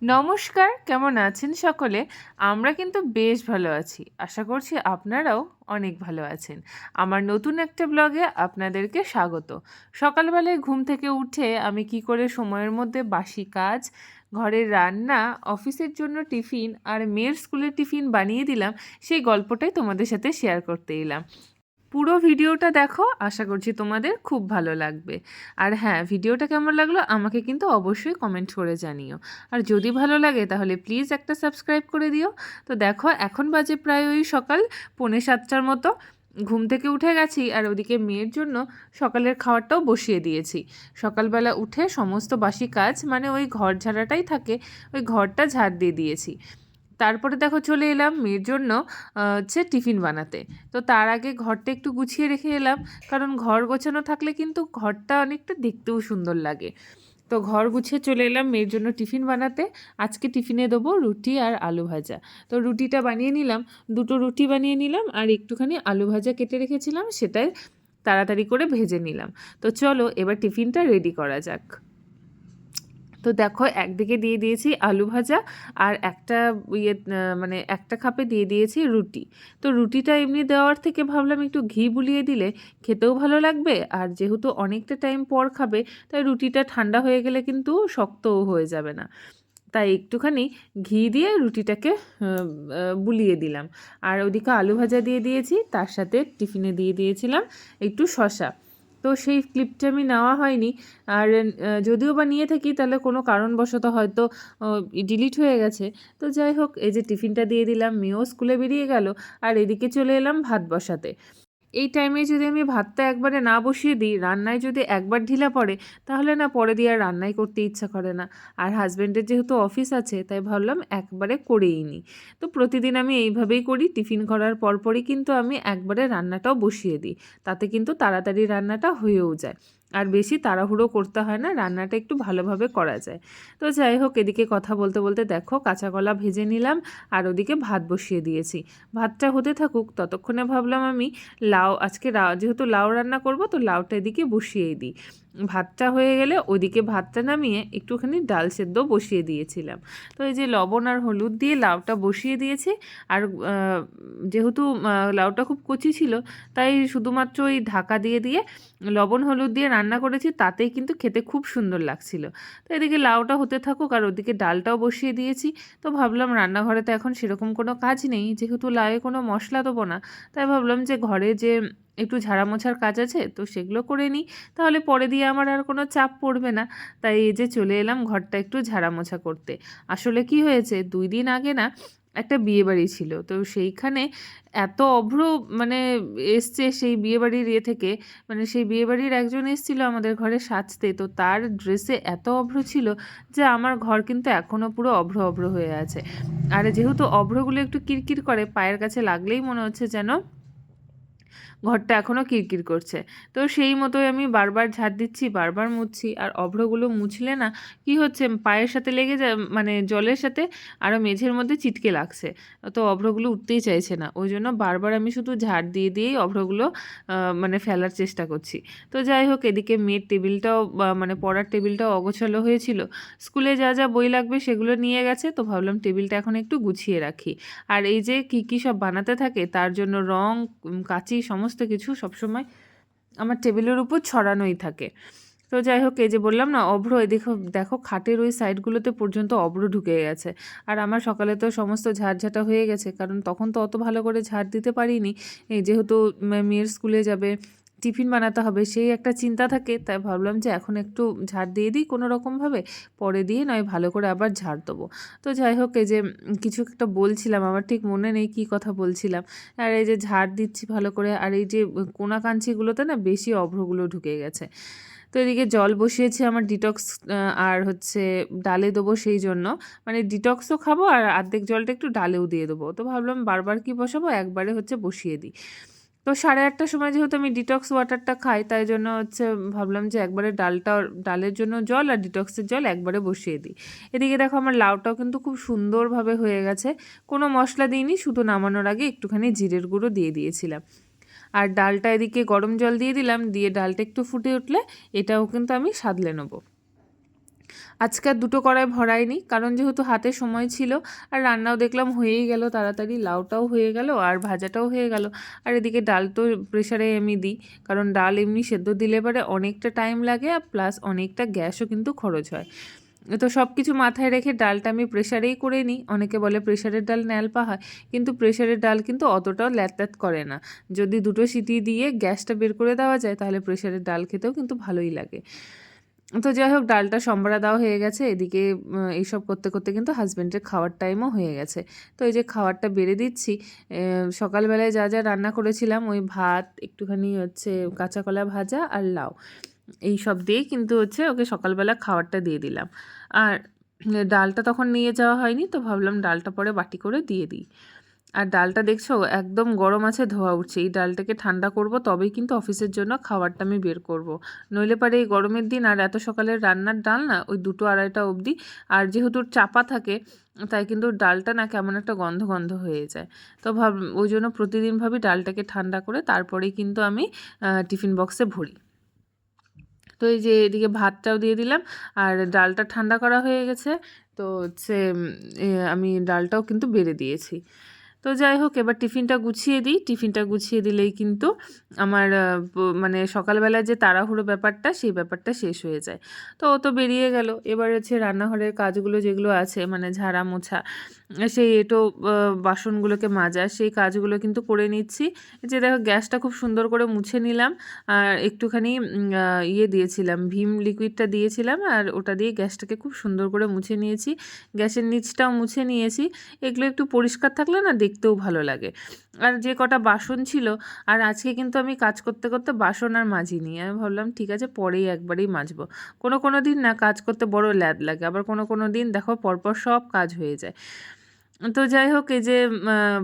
নমস্কার, কেমন আছেন সকলে? আমরা কিন্তু বেশ ভালো আছি। আশা করছি আপনারাও অনেক ভালো আছেন। আমার নতুন একটা ব্লগে আপনাদেরকে স্বাগত। সকালবেলায় ঘুম থেকে উঠে আমি কি করে সময়ের মধ্যে বাসি কাজ, ঘরের রান্না, অফিসের জন্য টিফিন আর মেয়ের স্কুলের টিফিন বানিয়ে দিলাম, সেই গল্পটাই তোমাদের সাথে শেয়ার করতে এলাম। পুরো ভিডিওটা দেখো, আশা করছি তোমাদের খুব ভালো লাগবে। আর হ্যাঁ, ভিডিওটা কেমন লাগলো আমাকে কিন্তু অবশ্যই কমেন্ট করে জানিও। আর যদি ভালো লাগে তাহলে প্লিজ একটা সাবস্ক্রাইব করে দিও। তো দেখো, এখন বাজে প্রায় ওই সকাল 6:45টার মতো। ঘুম থেকে উঠে গেছি আর ওদিকে মেয়ের জন্য সকালের খাবারটাও বসিয়ে দিয়েছি। সকালবেলা উঠে সমস্ত বাসি কাজ, মানে ওই ঘর ঝাড়াটাই থাকে, ওই ঘরটা ঝাড় দিয়ে দিয়েছি। তারপরে দেখো চলে এলাম মেয়ের জন্য হচ্ছে টিফিন বানাতে। তো তার আগে ঘরটা একটু গুছিয়ে রেখে এলাম, কারণ ঘর গোছানো থাকলে কিন্তু ঘরটা অনেকটা দেখতেও সুন্দর লাগে। তো ঘর গুছিয়ে চলে এলাম মেয়ের জন্য টিফিন বানাতে। আজকে টিফিনে দেবো রুটি আর আলু ভাজা। তো রুটিটা বানিয়ে নিলাম, দুটো রুটি বানিয়ে নিলাম আর একটুখানি আলু ভাজা কেটে রেখেছিলাম, সেটাই তাড়াতাড়ি করে ভেজে নিলাম। তো চলো এবার টিফিনটা রেডি করা যাক। তো দেখো, একদিকে দিয়ে দিয়েছি আলু ভাজা আর একটা মানে একটা খাপে দিয়ে দিয়েছি রুটি। তো রুটিটা এমনি দেওয়ার থেকে ভাবলাম একটু ঘি বুলিয়ে দিলে খেতেও ভালো লাগবে, আর যেহেতু অনেকটা টাইম পর খাবে তাই রুটিটা ঠান্ডা হয়ে গেলে কিন্তু শক্তও হয়ে যাবে না। তাই একটুখানি ঘি দিয়ে রুটিটাকে বুলিয়ে দিলাম। আর ওদিকে আলু ভাজা দিয়ে দিয়েছি, তার সাথে টিফিনে দিয়ে দিয়েছিলাম একটু শসা। তো সেই ক্লিপটা আমি নেওয়া হয়নি। আর যদিও বা নিয়ে থাকি তাহলে কোনো কারণবশত হয়তো ডিলিট হয়ে গেছে। তো যাই হোক, এই যে টিফিনটা দিয়ে দিলাম, মেয়েও স্কুলে বেরিয়ে গেল। আর এদিকে চলে এলাম ভাত বসাতে। এই টাইমে যদি আমি ভাতটা একবারে না বসিয়ে দিই, রান্নায় যদি একবার ঢিলা পড়ে, তাহলে না পরে দিয়ে আর রান্নাই করতে ইচ্ছা করে না। আর হাজব্যান্ডের যেহেতু অফিস আছে তাই ভাবলাম একবারে করেই নিই। তো প্রতিদিন আমি এইভাবেই করি, টিফিন করার পরপরই কিন্তু আমি একবারে রান্নাটাও বসিয়ে দিই। তাতে কিন্তু তাড়াতাড়ি রান্নাটা হয়েও যায়। আর বেশি তাড়াহুড়ো করতে হয় না, রান্নাটা একটু ভালোভাবে করা যায়। তো যাই হোক, এদিকে কথা বলতে বলতে দেখো কাঁচা কলা ভেজে নিলাম আর ওদিকে ভাত বসিয়ে দিয়েছি। ভাতটা হতে থাকুক, ততক্ষণে ভাবলাম আমি আজকে যেহেতু লাউ রান্না করব, তো লাউটা এদিকে বসিয়েই দিই। ভাতটা হয়ে গেলে ওদিকে ভাতটা নামিয়ে একটুখানি ডাল সেদ্ধ বসিয়ে দিয়েছিলাম। তো এই যে লবণ আর হলুদ দিয়ে লাউটা বসিয়ে দিয়েছি। আর যেহেতু লাউটা খুব কচি ছিল, তাই শুধুমাত্র ওই ঢাকা দিয়ে দিয়ে লবণ হলুদ দিয়ে রান্না করেছি, তাতেই কিন্তু খেতে খুব সুন্দর লাগছিল। তো এদিকে লাউটা হতে থাকুক আর ওদিকে ডালটাও বসিয়ে দিয়েছি। তো ভাবলাম রান্নাঘরে তো এখন সেরকম কোনো কাজ নেই, যেহেতু লাউয়ে কোনো মশলা দেবো না, তাই ভাবলাম যে ঘরে যে একটু ঝাড়া মোছার কাজ আছে তো সেগুলো করে নিই, তাহলে পরে দিয়ে আমার আর কোনো চাপ পড়বে না। তাই এই যে চলে এলাম ঘরটা একটু ঝাড়া মোছা করতে। আসলে কি হয়েছে, 2 দিন আগে না একটা বিয়েবাড়ি ছিল, তো সেইখানে এত অভ্র মানে এসছে সেই বিয়েবাড়ির থেকে, মানে সেই বিয়েবাড়ির একজন এসেছিলো আমাদের ঘরে সাজতে, তো তার ড্রেসে এত অভ্র ছিল যে আমার ঘর কিন্তু এখনও পুরো অভ্র অভ্র হয়ে আছে। আর যেহেতু অভ্রগুলো একটু কিরকির করে, পায়ের কাছে লাগলেই মনে হচ্ছে যেন ঘরটা এখনও কিরকির করছে। তো সেই মতোই আমি বারবার ঝাড় দিচ্ছি, বারবার মুছছি। আর অভ্রগুলো মুছলে না কি হচ্ছে, পায়ের সাথে লেগে যায়, মানে জলের সাথে আরও মেঝের মধ্যে চিটকে লাগছে। তো অভ্রগুলো উঠতেই চাইছে না, ওই জন্য বারবার আমি শুধু ঝাড় দিয়ে দিয়েই অভ্রগুলো মানে ফেলার চেষ্টা করছি। তো যাই হোক, এদিকে মেয়ের টেবিলটাও মানে পড়ার টেবিলটাও অগোছালো হয়েছিল। স্কুলে যা যা বই লাগবে সেগুলো নিয়ে গেছে, তো ভাবলাম টেবিলটা এখন একটু গুছিয়ে রাখি। আর এই যে কী কী সব বানাতে থাকে তার জন্য রং, কাঁচি, সমস্ত কিছু সবসময় আমার টেবিলের উপর ছড়ানোই থাকে। তো যাই হোক, এই যে বললাম না অভ্র, এই দেখো দেখো খাটের ওই সাইডগুলোতে পর্যন্ত অভ্র ঢুকে গেছে। আর আমার সকালে তো সমস্ত ঝাড়ঝাঁটা হয়ে গেছে, কারণ তখন তো অত ভালো করে ঝাড় দিতে পারিনি। এই যেহেতু মেয়ের স্কুলে যাবে, টিফিন বানাতে হবে, সেই একটা চিন্তা থাকে, তাই ভাবলাম যে এখন একটু ঝাড় দিয়ে দিই কোনো রকমভাবে, পরে দিয়ে নয় ভালো করে আবার ঝাড় দেবো। তো যাই হোক, এই যে কিছু একটা বলছিলাম, আমার ঠিক মনে নেই কী কথা বলছিলাম। আর এই যে ঝাড় দিচ্ছি ভালো করে, আর এই যে কোনা কাঞ্চিগুলোতে না বেশি অভ্রগুলো ঢুকে গেছে। তো এদিকে জল বসিয়েছি আমার ডিটক্স, আর হচ্ছে ডালে দেবো, সেই জন্য মানে ডিটক্সও খাবো আর অর্ধেক জলটা একটু ডালেও দিয়ে দেবো। তো ভাবলাম বারবার কি বসাবো, একবারে হচ্ছে বসিয়ে দিই। তো 8:30টার সময় যেহেতু আমি ডিটক্স ওয়াটারটা খাই, তাই জন্য হচ্ছে ভাবলাম যে একবারে ডালের জন্য জল আর ডিটক্সের জল একবারে বসিয়ে দিই। এদিকে দেখো আমার লাউটাও কিন্তু খুব সুন্দরভাবে হয়ে গেছে, কোনো মশলা দিইনি, শুধু নামানোর আগে একটুখানি জিরের গুঁড়ো দিয়ে দিয়েছিলাম। আর ডালটা এদিকে গরম জল দিয়ে দিলাম, দিয়ে ডালটা একটু ফুটে উঠলে এটাও কিন্তু আমি সাদলে নেবো। আজকে আর দুটো কড়াই ভরাইনি, কারণ যেহেতু হাতে সময় ছিল আর রান্নাও দেখলাম হয়েই গেল তাড়াতাড়ি, লাউটাও হয়ে গেল আর ভাজাটাও হয়ে গেল। আর এদিকে ডাল তো প্রেশারে আমি দিই, কারণ ডাল এমনি সেদ্ধ দিলে পরে অনেকটা টাইম লাগে আর প্লাস অনেকটা গ্যাসও কিন্তু খরচ হয়। তো সব কিছু মাথায় রেখে ডালটা আমি প্রেশারেই করে নিই। অনেকে বলে প্রেশারের ডাল ন্যালপা হয়, কিন্তু প্রেশারের ডাল কিন্তু অতটাও ল্যাঁতল্যাঁত করে না। যদি দুটো সিটি দিয়ে গ্যাসটা বের করে দেওয়া যায় তাহলে প্রেশারের ডাল খেতেও কিন্তু ভালোই লাগে। তো যাই হোক, ডালটা সম্বারা দেওয়া হয়ে গেছে। এদিকে এইসব করতে করতে কিন্তু হাজব্যান্ডের খাওয়ার টাইমও হয়ে গেছে। তো এই যে খাবারটা বেড়ে দিচ্ছি, সকালবেলায় যা যা রান্না করেছিলাম ওই ভাত, একটুখানি হচ্ছে কাঁচা কলা ভাজা আর লাউ, এই সব দিয়েই কিন্তু হচ্ছে ওকে সকালবেলা খাবারটা দিয়ে দিলাম। আর ডালটা তখন নিয়ে যাওয়া হয়নি, তো ভাবলাম ডালটা পরে বাটি করে দিয়ে দিই। আর ডালটা দেখছো একদম গরম আছে, ধোয়া উঠছে। এই ডালটাকে ঠান্ডা করব, তবেই কিন্তু অফিসের জন্য খাবারটা আমি বের করব। নইলে পারে এই গরমের দিন আর এত সকালের রান্নার ডাল না ওই 2টো 2:30টা অবধি, আর যেহেতু চাপা থাকে তাই কিন্তু ডালটা না কেমন একটা গন্ধ গন্ধ হয়ে যায়। তো ওই জন্য প্রতিদিন ভাবি ডালটাকে ঠান্ডা করে তারপরেই কিন্তু আমি টিফিন বক্সে ভরি। তো এই যে এদিকে ভাতটাও দিয়ে দিলাম আর ডালটা ঠান্ডা করা হয়ে গেছে। তো হচ্ছে আমি ডালটাও কিন্তু বেড়ে দিয়েছি। তো যাই হোক, এবার টিফিনটা গুছিয়ে দিই। টিফিনটা গুছিয়ে দিলেই কিন্তু আমার মানে সকালবেলায় যে তাড়াহুড়ো ব্যাপারটা, সেই ব্যাপারটা শেষ হয়ে যায়। তো ও তো বেরিয়ে গেল। এবার হচ্ছে রান্নাঘরের কাজগুলো যেগুলো আছে, মানে ঝাড়া মোছা, সেই এঁটো বাসনগুলোকে মাজা, সেই কাজগুলো কিন্তু করে নিচ্ছি। যে দেখো গ্যাসটা খুব সুন্দর করে মুছে নিলাম, আর একটুখানি ইয়ে দিয়েছিলাম, ভিম লিকুইডটা দিয়েছিলাম, আর ওটা দিয়ে গ্যাসটাকে খুব সুন্দর করে মুছে নিয়েছি। গ্যাসের নিচটাও মুছে নিয়েছি। এগুলো একটু পরিষ্কার থাকলে না দেখতেও ভালো লাগে। আর যে কটা বাসন ছিল, আর আজকে কিন্তু আমি কাজ করতে করতে বাসন আর মাজিনি। আমি ভাবলাম ঠিক আছে পরেই একবারেই মাজবো। কোনো দিন না কাজ করতে বড় ল্যাদ লাগে, আবার কোনো দিন দেখো পরপর সব কাজ হয়ে যায়। তো যাই হোক, এই যে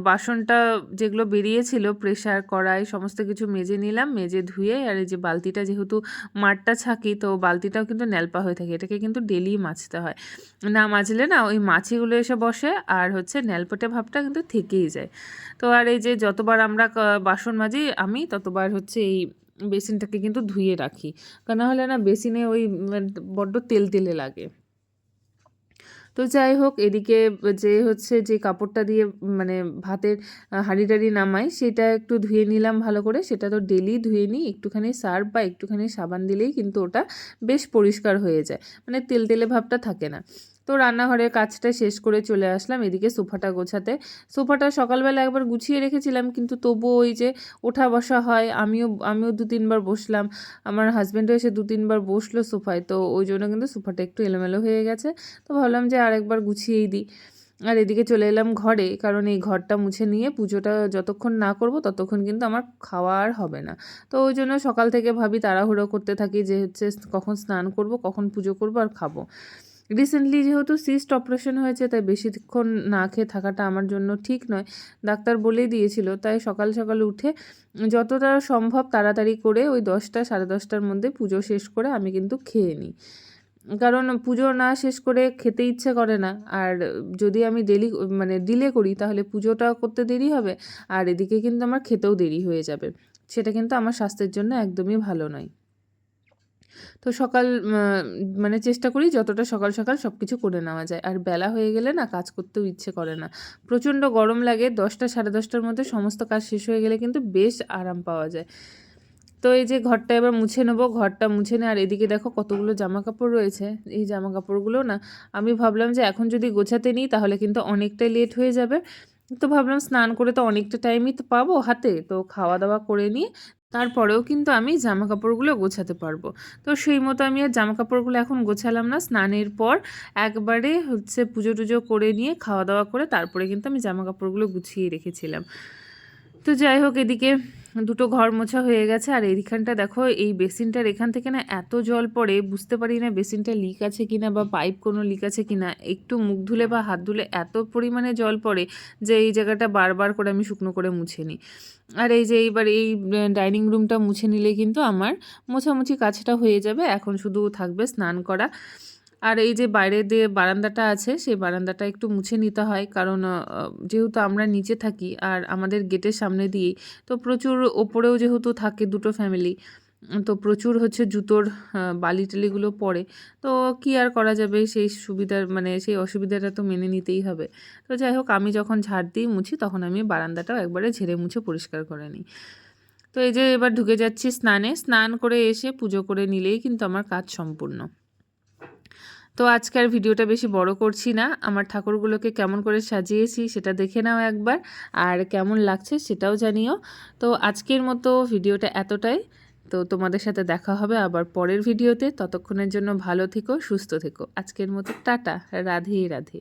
বাসনটা যেগুলো বেরিয়েছিল, প্রেসার, কড়াই সমস্ত কিছু মেজে নিলাম, মেজে ধুয়ে। আর এই যে বালতিটা, যেহেতু মাঠটা ছাকি, তো বালতিটাও কিন্তু ন্যালপা হয়ে থাকে, এটাকে কিন্তু ডেলি মাজতে হয়। না মাজলে না ওই মাছিগুলো এসে বসে, আর হচ্ছে ন্যালপটে ভাবটা কিন্তু থেকেই যায়। তো আর এই যে যতবার আমরা বাসন মাজি আমি, ততবার হচ্ছে এই বেসিনটাকে কিন্তু ধুয়ে রাখি, কারণ না হলে না বেসিনে ওই বড্ড তেল তেলে লাগে। তো যাই হোক, এদিকে যে হচ্ছে যে কাপড়টা দিয়ে মানে ভাতের হাঁড়ি টাড়ি নামাই, সেটা একটু ধুয়ে নিলাম ভালো করে। সেটা তো ডেলি ধুয়ে নিই, একটুখানি সার্ফ বা একটুখানি সাবান দিলেই কিন্তু ওটা বেশ পরিষ্কার হয়ে যায়, মানে তেল তেলে ভাবটা থাকে না। তো রান্নাঘরের কাজটা শেষ করে চলে আসলাম এদিকে সোফাটা গোছাতে। সোফাটা সকালবেলা একবার গুছিয়ে রেখেছিলাম, কিন্তু তবুও ওই যে ওঠা বসা হয়, আমিও 2-3 বার বসলাম, আমার হাজব্যান্ডও এসে 2-3 বার বসলো সোফায়, তো ওই জন্য কিন্তু সোফাটা একটু এলোমেলো হয়ে গেছে। তো ভাবলাম যে আরেকবার গুছিয়েই দিই। আর এদিকে চলে এলাম ঘরে, কারণ এই ঘরটা মুছে নিয়ে পুজোটা যতক্ষণ না করব ততক্ষণ কিন্তু আমার খাওয়া আর হবে না। তো ওই জন্য সকাল থেকে ভাবি, তাড়াহুড়ো করতে থাকি যে হচ্ছে কখন স্নান করব, কখন পুজো করব আর খাবো। রিসেন্টলি যেহেতু সিস্ট অপারেশন হয়েছে, তাই বেশিক্ষণ না খেয়ে থাকাটা আমার জন্য ঠিক নয়, ডাক্তার বলেই দিয়েছিল। তাই সকাল সকাল উঠে যতটা সম্ভব তাড়াতাড়ি করে ওই 10টা 10:30টার মধ্যে পুজো শেষ করে আমি কিন্তু খেয়ে নিই, কারণ পুজো না শেষ করে খেতে ইচ্ছে করে না। আর যদি আমি ডিলে করি তাহলে পুজোটা করতে দেরি হবে, আর এদিকে কিন্তু আমার খেতেও দেরি হয়ে যাবে। সেটা কিন্তু আমার স্বাস্থ্যের জন্য একদমই ভালো নয়। তো মানে চেষ্টা করি যতটা সকাল সকাল সব কিছু করে নেওয়া যায়। আর বেলা হয়ে গেলে না কাজ করতেও ইচ্ছে করে না, প্রচণ্ড গরম লাগে। 10টা 10:30টার মধ্যে সমস্ত কাজ শেষ হয়ে গেলে কিন্তু বেশ আরাম পাওয়া যায়। তো এই যে ঘরটা এবার মুছে নেবো, ঘরটা মুছে নিয়ে, আর এদিকে দেখো কতগুলো জামা কাপড় রয়েছে। এই জামা কাপড়গুলো না আমি ভাবলাম যে এখন যদি গোছাতে নিই তাহলে কিন্তু অনেকটাই লেট হয়ে যাবে। তো ভাবলাম স্নান করে তো অনেকটা টাইমই তো পাবো হাতে, তো খাওয়া দাওয়া করে নিয়ে তারপরেও কিন্তু আমি জামা কাপড়গুলো গোছাতে পারবো। তো সেই মতো আমি আর জামা কাপড়গুলো এখন গোছালাম না, স্নানের পর একবারে হচ্ছে পুজো টুজো করে নিয়ে খাওয়া দাওয়া করে তারপরে কিন্তু আমি জামা কাপড়গুলো গুছিয়ে রেখেছিলাম। তো যাই হোক, এদিকে 2টো ঘর মোছা হয়ে গেছে। আর এইখানটা দেখো, এই বেসিনটার এখান থেকে না এত জল পড়ে, বুঝতে পারি না বেসিনটা লিক আছে কিনা বা পাইপ কোনো লিক আছে কিনা। একটু মুখ ধুলে বা হাত ধুলে এত পরিমাণে জল পড়ে যে এই জায়গাটা বারবার করে আমি শুকনো করে মুছে নিই। আর এই যে এইবার এই ডাইনিং রুমটা মুছে নিলে কিন্তু আমার মোছামুছি কাজটা হয়ে যাবে। এখন শুধু থাকবে স্নান করা। আর এই যে বাইরে দিয়ে বারান্দাটা আছে, সেই বারান্দাটা একটু মুছে নিতে হয়, কারণ যেহেতু আমরা নিচে থাকি আর আমাদের গেটের সামনে দিয়েই, তো প্রচুর ওপরেও যেহেতু থাকে 2টো ফ্যামিলি, তো প্রচুর হচ্ছে জুতোর বালি-টালিগুলো পড়ে। তো কি আর করা যাবে, সেই সুবিধার মানে সেই অসুবিধাটা তো মেনে নিতেই হবে। তো যাই হোক, আমি যখন ঝাড় দিই মুছি তখন আমি বারান্দাটাও একবারে ঝেড়ে মুছে পরিষ্কার করে নিই। তো এই যে এবার ঢুকে যাচ্ছি স্নানে। স্নান করে এসে পুজো করে নিলেই কিন্তু আমার কাজ সম্পূর্ণ। তো আজকে আর ভিডিওটা বেশি বড় করছি না। আমার ঠাকুরগুলোকে কেমন করে সাজিয়েছি সেটা দেখে নাও একবার, আর কেমন লাগছে সেটাও জানিও। তো আজকের মতো ভিডিওটা এতটাই। তো তোমাদের সাথে দেখা হবে আবার পরের ভিডিওতে। ততক্ষণের জন্য ভালো থেকো, সুস্থ থেকো। আজকের মতো টাটা, রাধে রাধে।